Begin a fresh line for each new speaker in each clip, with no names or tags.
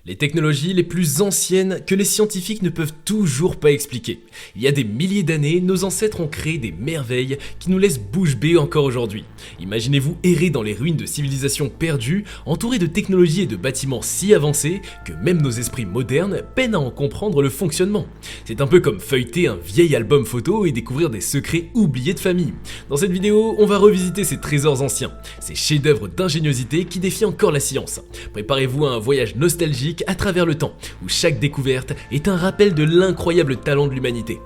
Les technologies les plus anciennes que les scientifiques ne peuvent toujours pas expliquer. Il y a des milliers d'années, nos ancêtres ont créé des merveilles qui nous laissent bouche bée encore aujourd'hui. Imaginez-vous errer dans les ruines de civilisations perdues, entourés de technologies et de bâtiments si avancés que même nos esprits modernes peinent à en comprendre le fonctionnement. C'est un peu comme feuilleter un vieil album photo et découvrir des secrets oubliés de famille. Dans cette vidéo, on va revisiter ces trésors anciens, ces chefs-d'œuvre d'ingéniosité qui défient encore la science. Préparez-vous à un voyage nostalgique à travers le temps, où chaque découverte est un rappel de l'incroyable talent de l'humanité.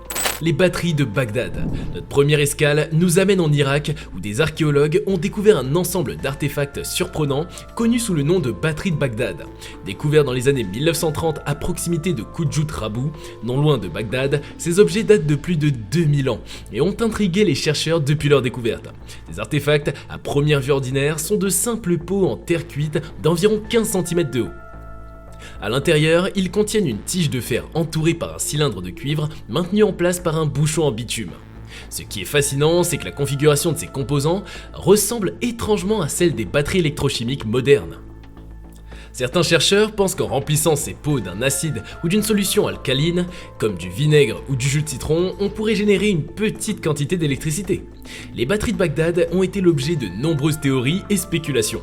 Les batteries de Bagdad. Notre première escale nous amène en Irak où des archéologues ont découvert un ensemble d'artefacts surprenants connus sous le nom de batteries de Bagdad. Découverts dans les années 1930 à proximité de Kudjut Rabou, non loin de Bagdad, ces objets datent de plus de 2000 ans et ont intrigué les chercheurs depuis leur découverte. Des artefacts à première vue ordinaire sont de simples pots en terre cuite d'environ 15 cm de haut. À l'intérieur, ils contiennent une tige de fer entourée par un cylindre de cuivre maintenu en place par un bouchon en bitume. Ce qui est fascinant, c'est que la configuration de ces composants ressemble étrangement à celle des batteries électrochimiques modernes. Certains chercheurs pensent qu'en remplissant ces pots d'un acide ou d'une solution alcaline, comme du vinaigre ou du jus de citron, on pourrait générer une petite quantité d'électricité. Les batteries de Bagdad ont été l'objet de nombreuses théories et spéculations.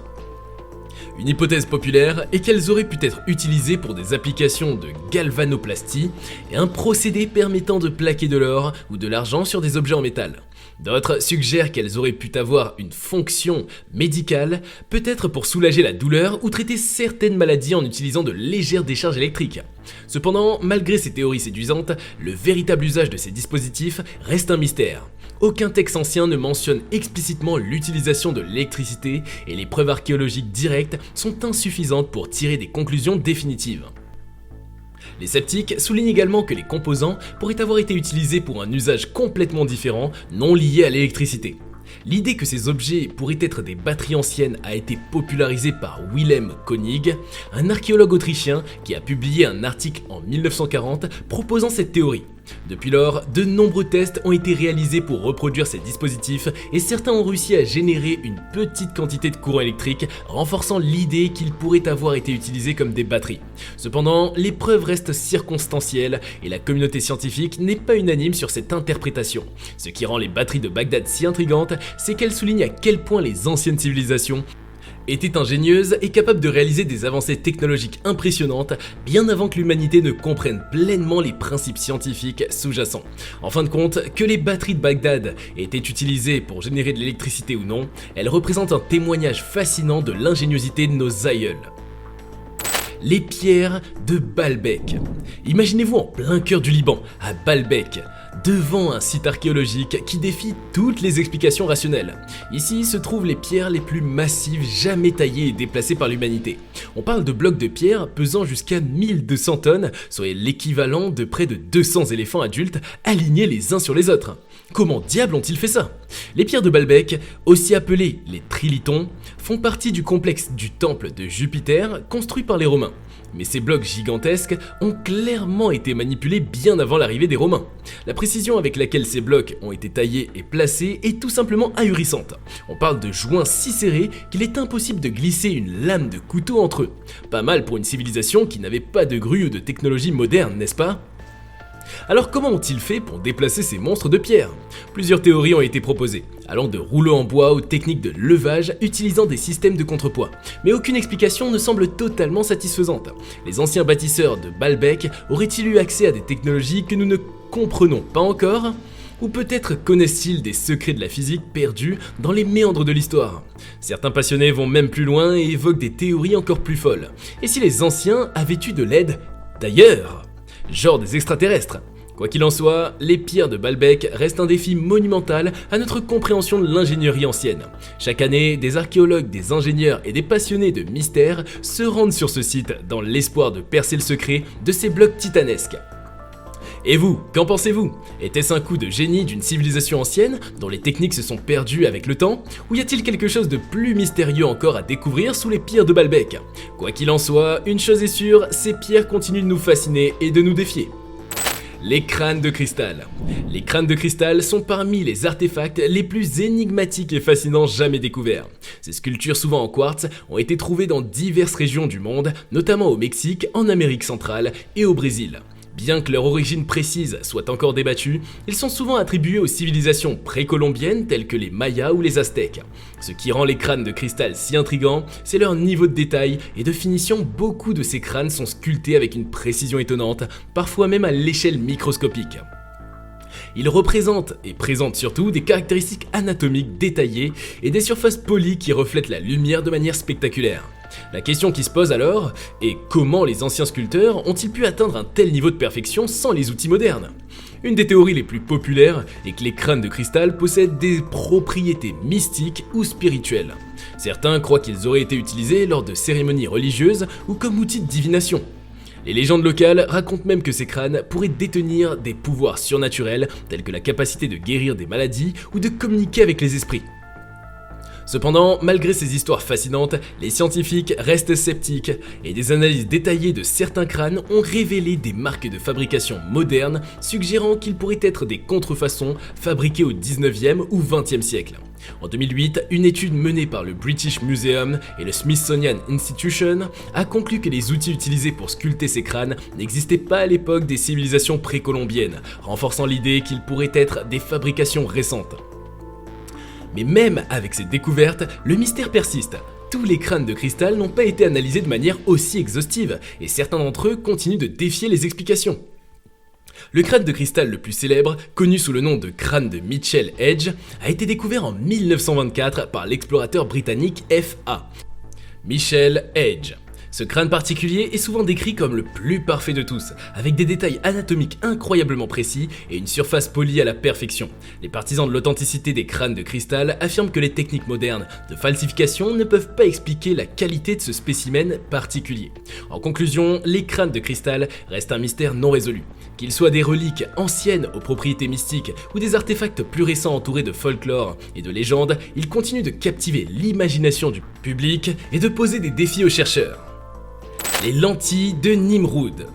Une hypothèse populaire est qu'elles auraient pu être utilisées pour des applications de galvanoplastie et un procédé permettant de plaquer de l'or ou de l'argent sur des objets en métal. D'autres suggèrent qu'elles auraient pu avoir une fonction médicale, peut-être pour soulager la douleur ou traiter certaines maladies en utilisant de légères décharges électriques. Cependant, malgré ces théories séduisantes, le véritable usage de ces dispositifs reste un mystère. Aucun texte ancien ne mentionne explicitement l'utilisation de l'électricité et les preuves archéologiques directes sont insuffisantes pour tirer des conclusions définitives. Les sceptiques soulignent également que les composants pourraient avoir été utilisés pour un usage complètement différent, non lié à l'électricité. L'idée que ces objets pourraient être des batteries anciennes a été popularisée par Wilhelm König, un archéologue autrichien qui a publié un article en 1940 proposant cette théorie. Depuis lors, de nombreux tests ont été réalisés pour reproduire ces dispositifs et certains ont réussi à générer une petite quantité de courant électrique, renforçant l'idée qu'ils pourraient avoir été utilisés comme des batteries. Cependant, les preuves restent circonstancielles et la communauté scientifique n'est pas unanime sur cette interprétation. Ce qui rend les batteries de Bagdad si intrigantes, c'est qu'elles soulignent à quel point les anciennes civilisations étaient ingénieuses et capables de réaliser des avancées technologiques impressionnantes bien avant que l'humanité ne comprenne pleinement les principes scientifiques sous-jacents. En fin de compte, que les batteries de Bagdad étaient utilisées pour générer de l'électricité ou non, elles représentent un témoignage fascinant de l'ingéniosité de nos aïeuls. Les pierres de Baalbek. Imaginez-vous en plein cœur du Liban, à Baalbek, devant un site archéologique qui défie toutes les explications rationnelles. Ici se trouvent les pierres les plus massives jamais taillées et déplacées par l'humanité. On parle de blocs de pierre pesant jusqu'à 1200 tonnes, soit l'équivalent de près de 200 éléphants adultes alignés les uns sur les autres. Comment diable ont-ils fait ça? Les pierres de Baalbek, aussi appelées les trilithons, font partie du complexe du temple de Jupiter construit par les Romains. Mais ces blocs gigantesques ont clairement été manipulés bien avant l'arrivée des Romains. La précision avec laquelle ces blocs ont été taillés et placés est tout simplement ahurissante. On parle de joints si serrés qu'il est impossible de glisser une lame de couteau entre eux. Pas mal pour une civilisation qui n'avait pas de grue ou de technologie moderne, n'est-ce pas ? Alors comment ont-ils fait pour déplacer ces monstres de pierre? Plusieurs théories ont été proposées, allant de rouleaux en bois aux techniques de levage utilisant des systèmes de contrepoids. Mais aucune explication ne semble totalement satisfaisante. Les anciens bâtisseurs de Baalbek auraient-ils eu accès à des technologies que nous ne comprenons pas encore? Ou peut-être connaissent-ils des secrets de la physique perdus dans les méandres de l'histoire? Certains passionnés vont même plus loin et évoquent des théories encore plus folles. Et si les anciens avaient eu de l'aide d'ailleurs? Genre des extraterrestres. Quoi qu'il en soit, les pierres de Baalbek restent un défi monumental à notre compréhension de l'ingénierie ancienne. Chaque année, des archéologues, des ingénieurs et des passionnés de mystère se rendent sur ce site dans l'espoir de percer le secret de ces blocs titanesques. Et vous, qu'en pensez-vous? Était-ce un coup de génie d'une civilisation ancienne dont les techniques se sont perdues avec le temps? Ou y a-t-il quelque chose de plus mystérieux encore à découvrir sous les pierres de Baalbek? Quoi qu'il en soit, une chose est sûre, ces pierres continuent de nous fasciner et de nous défier. Les crânes de cristal. Les crânes de cristal sont parmi les artefacts les plus énigmatiques et fascinants jamais découverts. Ces sculptures souvent en quartz ont été trouvées dans diverses régions du monde, notamment au Mexique, en Amérique centrale et au Brésil. Bien que leur origine précise soit encore débattue, ils sont souvent attribués aux civilisations précolombiennes telles que les Mayas ou les Aztèques. Ce qui rend les crânes de cristal si intrigants, c'est leur niveau de détail et de finition. Beaucoup de ces crânes sont sculptés avec une précision étonnante, parfois même à l'échelle microscopique. Ils représentent et présentent surtout des caractéristiques anatomiques détaillées et des surfaces polies qui reflètent la lumière de manière spectaculaire. La question qui se pose alors est comment les anciens sculpteurs ont-ils pu atteindre un tel niveau de perfection sans les outils modernes ? Une des théories les plus populaires est que les crânes de cristal possèdent des propriétés mystiques ou spirituelles. Certains croient qu'ils auraient été utilisés lors de cérémonies religieuses ou comme outils de divination. Les légendes locales racontent même que ces crânes pourraient détenir des pouvoirs surnaturels tels que la capacité de guérir des maladies ou de communiquer avec les esprits. Cependant, malgré ces histoires fascinantes, les scientifiques restent sceptiques et des analyses détaillées de certains crânes ont révélé des marques de fabrication modernes suggérant qu'ils pourraient être des contrefaçons fabriquées au 19e ou 20e siècle. En 2008, une étude menée par le British Museum et le Smithsonian Institution a conclu que les outils utilisés pour sculpter ces crânes n'existaient pas à l'époque des civilisations précolombiennes, renforçant l'idée qu'ils pourraient être des fabrications récentes. Mais même avec ces découvertes, le mystère persiste. Tous les crânes de cristal n'ont pas été analysés de manière aussi exhaustive, et certains d'entre eux continuent de défier les explications. Le crâne de cristal le plus célèbre, connu sous le nom de crâne de Michel Edge, a été découvert en 1924 par l'explorateur britannique F.A. Michel Edge. Ce crâne particulier est souvent décrit comme le plus parfait de tous, avec des détails anatomiques incroyablement précis et une surface polie à la perfection. Les partisans de l'authenticité des crânes de cristal affirment que les techniques modernes de falsification ne peuvent pas expliquer la qualité de ce spécimen particulier. En conclusion, les crânes de cristal restent un mystère non résolu. Qu'ils soient des reliques anciennes aux propriétés mystiques ou des artefacts plus récents entourés de folklore et de légendes, ils continuent de captiver l'imagination du public et de poser des défis aux chercheurs. Les lentilles de Nimroud.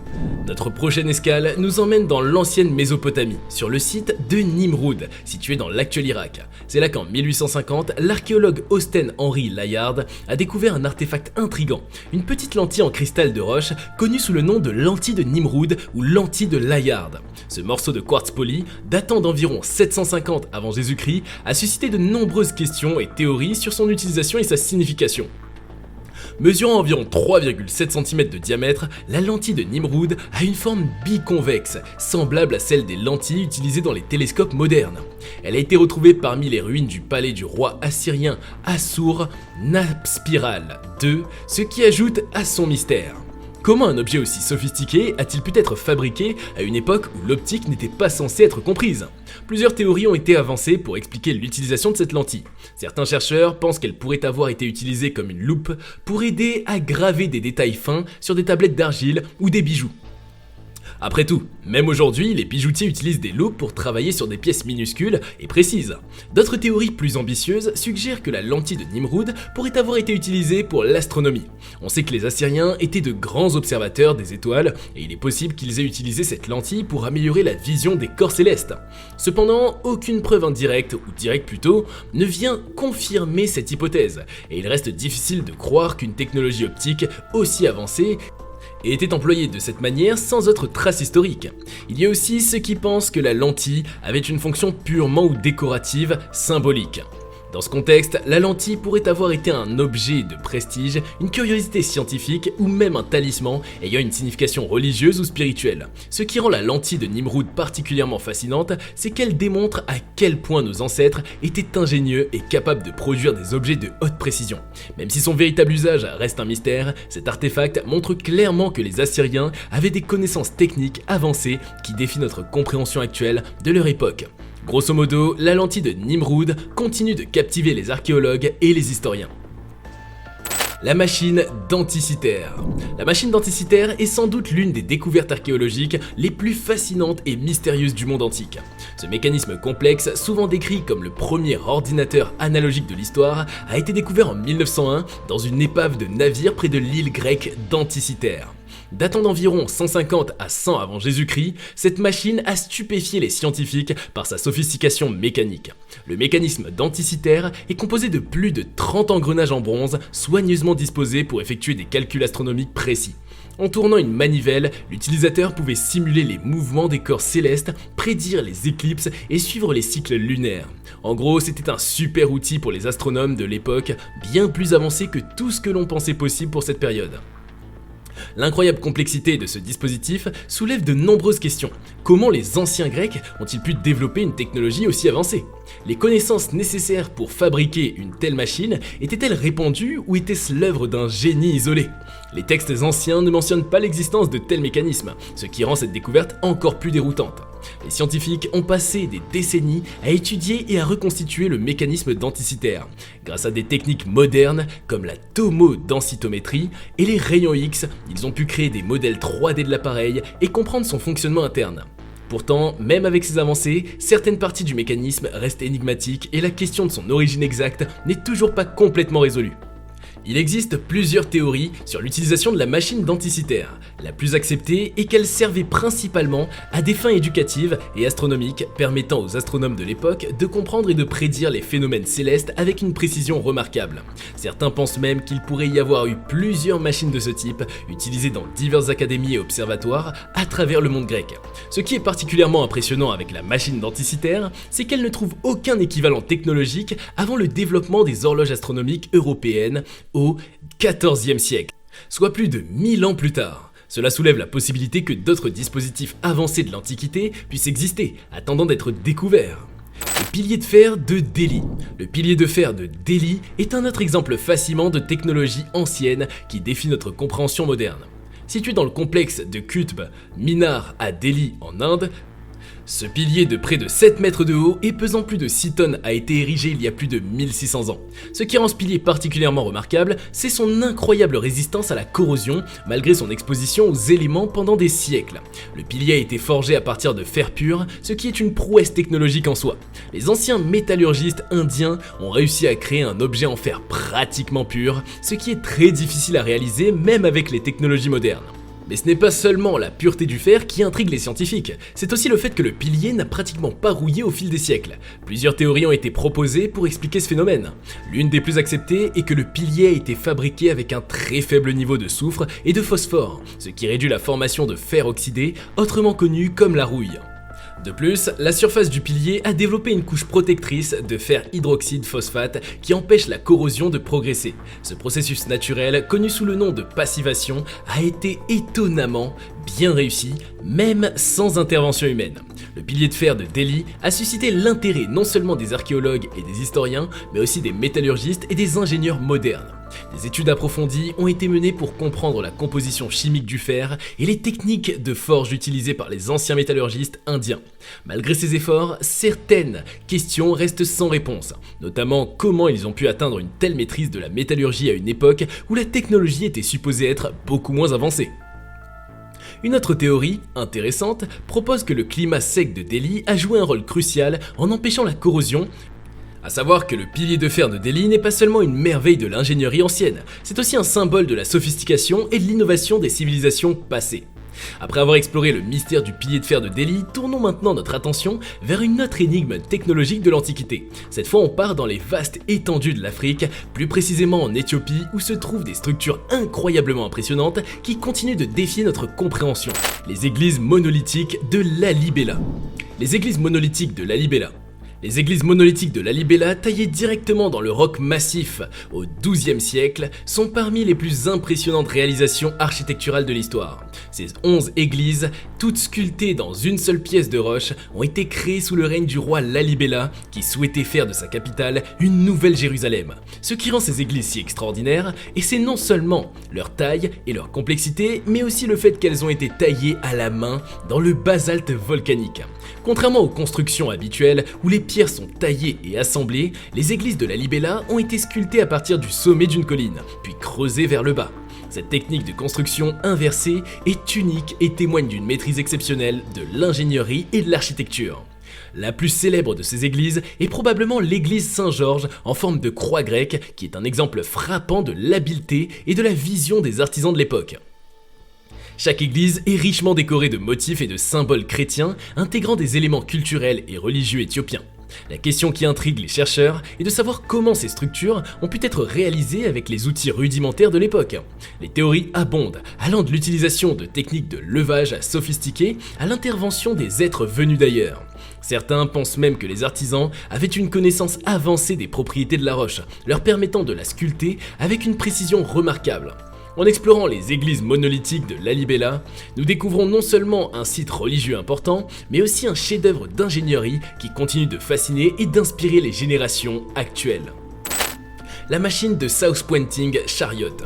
Notre prochaine escale nous emmène dans l'ancienne Mésopotamie, sur le site de Nimroud, situé dans l'actuel Irak. C'est là qu'en 1850, l'archéologue Austen Henry Layard a découvert un artefact intrigant, une petite lentille en cristal de roche connue sous le nom de lentille de Nimroud ou lentille de Layard. Ce morceau de quartz poli, datant d'environ 750 avant Jésus-Christ, a suscité de nombreuses questions et théories sur son utilisation et sa signification. Mesurant environ 3,7 cm de diamètre, la lentille de Nimroud a une forme biconvexe, semblable à celle des lentilles utilisées dans les télescopes modernes. Elle a été retrouvée parmi les ruines du palais du roi assyrien Assur-Napspiral II, ce qui ajoute à son mystère. Comment un objet aussi sophistiqué a-t-il pu être fabriqué à une époque où l'optique n'était pas censée être comprise ? Plusieurs théories ont été avancées pour expliquer l'utilisation de cette lentille. Certains chercheurs pensent qu'elle pourrait avoir été utilisée comme une loupe pour aider à graver des détails fins sur des tablettes d'argile ou des bijoux. Après tout, même aujourd'hui, les bijoutiers utilisent des loupes pour travailler sur des pièces minuscules et précises. D'autres théories plus ambitieuses suggèrent que la lentille de Nimroud pourrait avoir été utilisée pour l'astronomie. On sait que les Assyriens étaient de grands observateurs des étoiles et il est possible qu'ils aient utilisé cette lentille pour améliorer la vision des corps célestes. Cependant, aucune preuve indirecte, ou directe plutôt, ne vient confirmer cette hypothèse et il reste difficile de croire qu'une technologie optique aussi avancée et était employée de cette manière sans autre trace historique. Il y a aussi ceux qui pensent que la lentille avait une fonction purement ou décorative, symbolique. Dans ce contexte, la lentille pourrait avoir été un objet de prestige, une curiosité scientifique ou même un talisman ayant une signification religieuse ou spirituelle. Ce qui rend la lentille de Nimroud particulièrement fascinante, c'est qu'elle démontre à quel point nos ancêtres étaient ingénieux et capables de produire des objets de haute précision. Même si son véritable usage reste un mystère, cet artefact montre clairement que les Assyriens avaient des connaissances techniques avancées qui défient notre compréhension actuelle de leur époque. Grosso modo, la lentille de Nimroud continue de captiver les archéologues et les historiens. La machine denticitaire. La machine denticitaire est sans doute l'une des découvertes archéologiques les plus fascinantes et mystérieuses du monde antique. Ce mécanisme complexe, souvent décrit comme le premier ordinateur analogique de l'histoire, a été découvert en 1901 dans une épave de navire près de l'île grecque d'Anticitaire. Datant d'environ 150 à 100 avant Jésus-Christ, cette machine a stupéfié les scientifiques par sa sophistication mécanique. Le mécanisme d'Anticythère est composé de plus de 30 engrenages en bronze soigneusement disposés pour effectuer des calculs astronomiques précis. En tournant une manivelle, l'utilisateur pouvait simuler les mouvements des corps célestes, prédire les éclipses et suivre les cycles lunaires. En gros, c'était un super outil pour les astronomes de l'époque, bien plus avancé que tout ce que l'on pensait possible pour cette période. L'incroyable complexité de ce dispositif soulève de nombreuses questions. Comment les anciens Grecs ont-ils pu développer une technologie aussi avancée ? Les connaissances nécessaires pour fabriquer une telle machine étaient-elles répandues ou était-ce l'œuvre d'un génie isolé ? Les textes anciens ne mentionnent pas l'existence de tels mécanismes, ce qui rend cette découverte encore plus déroutante. Les scientifiques ont passé des décennies à étudier et à reconstituer le mécanisme d'Anticythère, grâce à des techniques modernes comme la tomodensitométrie et les rayons X. Ils ont pu créer des modèles 3D de l'appareil et comprendre son fonctionnement interne. Pourtant, même avec ces avancées, certaines parties du mécanisme restent énigmatiques et la question de son origine exacte n'est toujours pas complètement résolue. Il existe plusieurs théories sur l'utilisation de la machine d'Anticythère. La plus acceptée est qu'elle servait principalement à des fins éducatives et astronomiques, permettant aux astronomes de l'époque de comprendre et de prédire les phénomènes célestes avec une précision remarquable. Certains pensent même qu'il pourrait y avoir eu plusieurs machines de ce type, utilisées dans diverses académies et observatoires à travers le monde grec. Ce qui est particulièrement impressionnant avec la machine d'Anticythère, c'est qu'elle ne trouve aucun équivalent technologique avant le développement des horloges astronomiques européennes au XIVe siècle, soit plus de 1000 ans plus tard. Cela soulève la possibilité que d'autres dispositifs avancés de l'Antiquité puissent exister, attendant d'être découverts. Le pilier de fer de Delhi. Le pilier de fer de Delhi est un autre exemple fascinant de technologie ancienne qui défie notre compréhension moderne. Situé dans le complexe de Qutb Minar à Delhi en Inde, ce pilier de près de 7 mètres de haut et pesant plus de 6 tonnes a été érigé il y a plus de 1600 ans. Ce qui rend ce pilier particulièrement remarquable, c'est son incroyable résistance à la corrosion malgré son exposition aux éléments pendant des siècles. Le pilier a été forgé à partir de fer pur, ce qui est une prouesse technologique en soi. Les anciens métallurgistes indiens ont réussi à créer un objet en fer pratiquement pur, ce qui est très difficile à réaliser même avec les technologies modernes. Mais ce n'est pas seulement la pureté du fer qui intrigue les scientifiques, c'est aussi le fait que le pilier n'a pratiquement pas rouillé au fil des siècles. Plusieurs théories ont été proposées pour expliquer ce phénomène. L'une des plus acceptées est que le pilier a été fabriqué avec un très faible niveau de soufre et de phosphore, ce qui réduit la formation de fer oxydé, autrement connu comme la rouille. De plus, la surface du pilier a développé une couche protectrice de fer hydroxyde phosphate qui empêche la corrosion de progresser. Ce processus naturel, connu sous le nom de passivation, a été étonnamment bien réussi, même sans intervention humaine. Le pilier de fer de Delhi a suscité l'intérêt non seulement des archéologues et des historiens, mais aussi des métallurgistes et des ingénieurs modernes. Des études approfondies ont été menées pour comprendre la composition chimique du fer et les techniques de forge utilisées par les anciens métallurgistes indiens. Malgré ces efforts, certaines questions restent sans réponse, notamment comment ils ont pu atteindre une telle maîtrise de la métallurgie à une époque où la technologie était supposée être beaucoup moins avancée. Une autre théorie, intéressante, propose que le climat sec de Delhi a joué un rôle crucial en empêchant la corrosion. À savoir que le pilier de fer de Delhi n'est pas seulement une merveille de l'ingénierie ancienne, c'est aussi un symbole de la sophistication et de l'innovation des civilisations passées. Après avoir exploré le mystère du pilier de fer de Delhi, tournons maintenant notre attention vers une autre énigme technologique de l'Antiquité. Cette fois on part dans les vastes étendues de l'Afrique, plus précisément en Éthiopie où se trouvent des structures incroyablement impressionnantes qui continuent de défier notre compréhension. Les églises monolithiques de Lalibela. Les églises monolithiques de Lalibela. Les églises monolithiques de Lalibela, taillées directement dans le roc massif au XIIe siècle, sont parmi les plus impressionnantes réalisations architecturales de l'histoire. Ces 11 églises, toutes sculptées dans une seule pièce de roche, ont été créées sous le règne du roi Lalibela, qui souhaitait faire de sa capitale une nouvelle Jérusalem. Ce qui rend ces églises si extraordinaires, et c'est non seulement leur taille et leur complexité, mais aussi le fait qu'elles ont été taillées à la main dans le basalte volcanique. Contrairement aux constructions habituelles où les pierres sont taillées et assemblées, les églises de Lalibela ont été sculptées à partir du sommet d'une colline, puis creusées vers le bas. Cette technique de construction inversée est unique et témoigne d'une maîtrise exceptionnelle de l'ingénierie et de l'architecture. La plus célèbre de ces églises est probablement l'église Saint-Georges en forme de croix grecque, qui est un exemple frappant de l'habileté et de la vision des artisans de l'époque. Chaque église est richement décorée de motifs et de symboles chrétiens intégrant des éléments culturels et religieux éthiopiens. La question qui intrigue les chercheurs est de savoir comment ces structures ont pu être réalisées avec les outils rudimentaires de l'époque. Les théories abondent, allant de l'utilisation de techniques de levage sophistiquées à l'intervention des êtres venus d'ailleurs. Certains pensent même que les artisans avaient une connaissance avancée des propriétés de la roche, leur permettant de la sculpter avec une précision remarquable. En explorant les églises monolithiques de Lalibela, nous découvrons non seulement un site religieux important, mais aussi un chef-d'œuvre d'ingénierie qui continue de fasciner et d'inspirer les générations actuelles. La machine de South Pointing Chariot.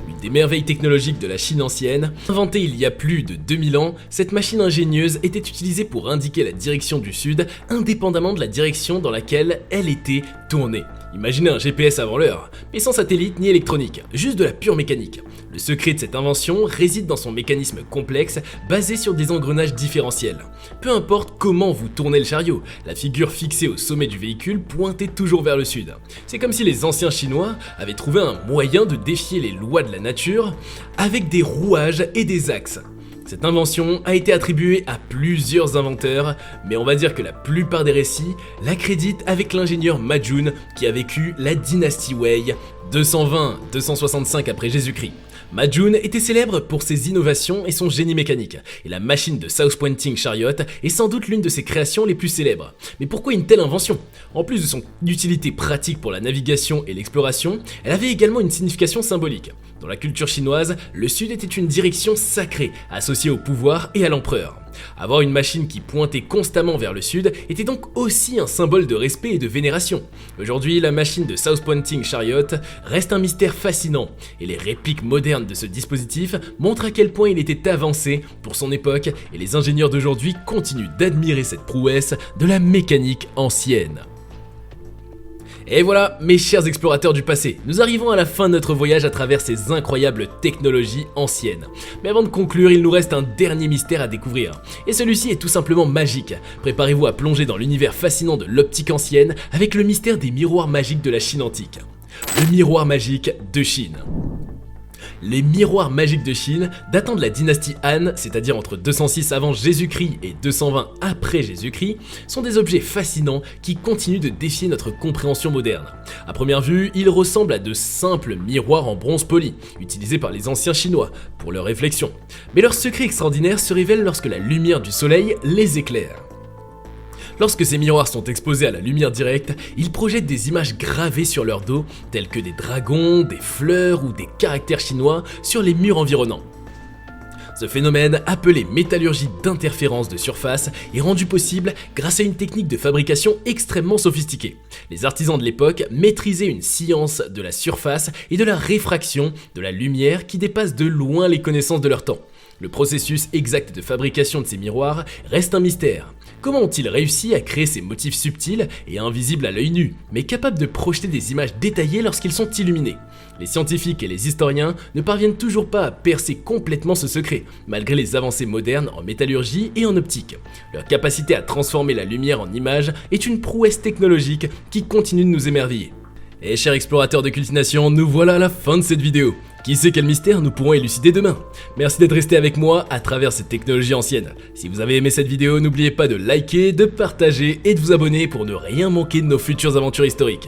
Une des merveilles technologiques de la Chine ancienne, inventée il y a plus de 2000 ans, cette machine ingénieuse était utilisée pour indiquer la direction du sud, indépendamment de la direction dans laquelle elle était tournée. Imaginez un GPS avant l'heure, mais sans satellite ni électronique, juste de la pure mécanique. Le secret de cette invention réside dans son mécanisme complexe basé sur des engrenages différentiels. Peu importe comment vous tournez le chariot, la figure fixée au sommet du véhicule pointait toujours vers le sud. C'est comme si les anciens Chinois avaient trouvé un moyen de défier les lois de la nature avec des rouages et des axes. Cette invention a été attribuée à plusieurs inventeurs, mais on va dire que la plupart des récits l'accréditent avec l'ingénieur Ma Jun qui a vécu la dynastie Wei 220-265 après Jésus-Christ. Ma Jun était célèbre pour ses innovations et son génie mécanique, et la machine de South Pointing Chariot est sans doute l'une de ses créations les plus célèbres. Mais pourquoi une telle invention? En plus de son utilité pratique pour la navigation et l'exploration, elle avait également une signification symbolique. Dans la culture chinoise, le sud était une direction sacrée, associée au pouvoir et à l'empereur. Avoir une machine qui pointait constamment vers le sud était donc aussi un symbole de respect et de vénération. Aujourd'hui, la machine de South Pointing Chariot reste un mystère fascinant, et les répliques modernes de ce dispositif montrent à quel point il était avancé pour son époque, et les ingénieurs d'aujourd'hui continuent d'admirer cette prouesse de la mécanique ancienne. Et voilà, mes chers explorateurs du passé, nous arrivons à la fin de notre voyage à travers ces incroyables technologies anciennes. Mais avant de conclure, il nous reste un dernier mystère à découvrir. Et celui-ci est tout simplement magique. Préparez-vous à plonger dans l'univers fascinant de l'optique ancienne avec le mystère des miroirs magiques de la Chine antique. Le miroir magique de Chine. Les miroirs magiques de Chine, datant de la dynastie Han, c'est-à-dire entre 206 avant Jésus-Christ et 220 après Jésus-Christ, sont des objets fascinants qui continuent de défier notre compréhension moderne. À première vue, ils ressemblent à de simples miroirs en bronze poli, utilisés par les anciens Chinois pour leur réflexion. Mais leur secret extraordinaire se révèle lorsque la lumière du soleil les éclaire. Lorsque ces miroirs sont exposés à la lumière directe, ils projettent des images gravées sur leur dos, telles que des dragons, des fleurs ou des caractères chinois sur les murs environnants. Ce phénomène, appelé métallurgie d'interférence de surface, est rendu possible grâce à une technique de fabrication extrêmement sophistiquée. Les artisans de l'époque maîtrisaient une science de la surface et de la réfraction de la lumière qui dépasse de loin les connaissances de leur temps. Le processus exact de fabrication de ces miroirs reste un mystère. Comment ont-ils réussi à créer ces motifs subtils et invisibles à l'œil nu, mais capables de projeter des images détaillées lorsqu'ils sont illuminés? Les scientifiques et les historiens ne parviennent toujours pas à percer complètement ce secret, malgré les avancées modernes en métallurgie et en optique. Leur capacité à transformer la lumière en images est une prouesse technologique qui continue de nous émerveiller. Et chers explorateurs de Cultination, nous voilà à la fin de cette vidéo. Qui sait quel mystère nous pourrons élucider demain? Merci d'être resté avec moi à travers cette technologie ancienne. Si vous avez aimé cette vidéo, n'oubliez pas de liker, de partager et de vous abonner pour ne rien manquer de nos futures aventures historiques.